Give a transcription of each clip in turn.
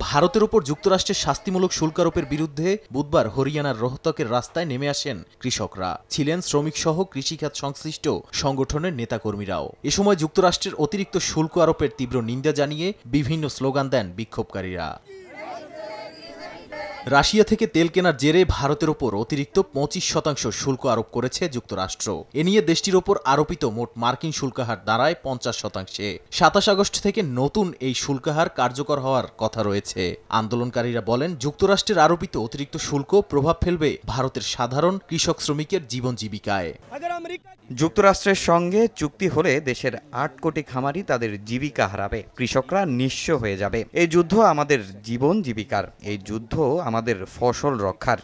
ভারতের ওপর যুক্তরাষ্ট্রের শাস্তিমূলক শুল্ক আরোপের বিরুদ্ধে বুধবার হরিয়ানার রোহতকের রাস্তায় নেমে আসেন কৃষকরা, ছিলেন শ্রমিক সহ কৃষিখাত সংশ্লিষ্ট সংগঠনের নেতাকর্মীরাও। এ সময় যুক্তরাষ্ট্রের অতিরিক্ত শুল্ক আরোপের তীব্র নিন্দা জানিয়ে বিভিন্ন স্লোগান দেন বিক্ষোভকারীরা। রাশিয়া থেকে তেল কেনার জেরে ভারতের ওপর অতিরিক্ত 25% শুল্ক আরোপ করেছে যুক্তরাষ্ট্র। এ নিয়ে দেশটির ওপর আরোপিত মোট মার্কিন শুল্কহার দাঁড়ায় 50%। 27 আগস্ট থেকে নতুন এই শুল্কহার কার্যকর হওয়ার কথা রয়েছে। আন্দোলনকারীরা বলেন, যুক্তরাষ্ট্রের আরোপিত অতিরিক্ত শুল্ক প্রভাব ফেলবে ভারতের সাধারণ কৃষক শ্রমিকের জীবন জীবিকায়। যুক্তরাষ্ট্রের সঙ্গে চুক্তি হলে দেশের 8 কোটি খামারি তাদের জীবিকা হারাবে, কৃষকরা নিঃস্ব হয়ে যাবে। এই যুদ্ধ আমাদের জীবন জীবিকার, এই যুদ্ধ আমাদের ফসল রক্ষার।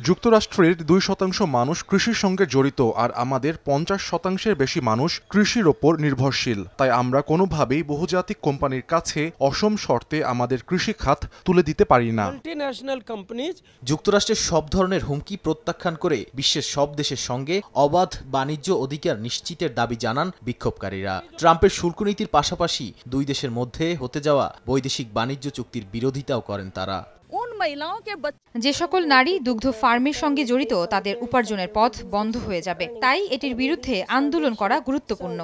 যুক্তরাষ্ট্রের 2% মানুষ কৃষির সঙ্গে জড়িত, আর আমাদের 50%-এর বেশি মানুষ কৃষির ওপর নির্ভরশীল। তাই আমরা কোনোভাবেই বহুজাতিক কোম্পানির কাছে অসম শর্তে আমাদের কৃষি খাত তুলে দিতে পারি না। যুক্তরাষ্ট্রের সব ধরনের হুমকি প্রত্যাখ্যান করে বিশ্বের সব দেশের সঙ্গে অবাধ বাণিজ্য অধিকার নিশ্চিতের দাবি জানান বিক্ষোভকারীরা। ট্রাম্পের শুল্ক নীতির পাশাপাশি দুই দেশের মধ্যে হতে যাওয়া বৈদেশিক বাণিজ্য চুক্তির বিরোধিতাও করেন তারা। যে সকল নারী দুগ্ধ ফার্মের সঙ্গে জড়িত তাদের উপার্জনের পথ বন্ধ হয়ে যাবে, তাই এটির বিরুদ্ধে আন্দোলন করা গুরুত্বপূর্ণ।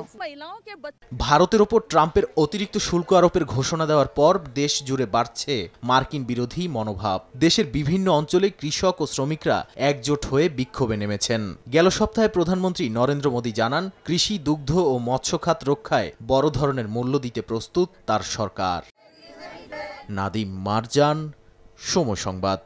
ভারতের ওপর ট্রাম্পের অতিরিক্ত শুল্ক আরোপের ঘোষণা দেওয়ার পর দেশ জুড়ে বাড়ছে মার্কিন বিরোধী মনোভাব। দেশের বিভিন্ন অঞ্চলে কৃষক ও শ্রমিকরা একজোট হয়ে বিক্ষোভে নেমেছেন। গেল সপ্তাহে প্রধানমন্ত্রী নরেন্দ্র মোদী জানান, কৃষি, দুগ্ধ ও মৎস্য খাত রক্ষায় বড় ধরনের মূল্য দিতে প্রস্তুত তার সরকার। নাদিম মারজান, সময় সংবাদ।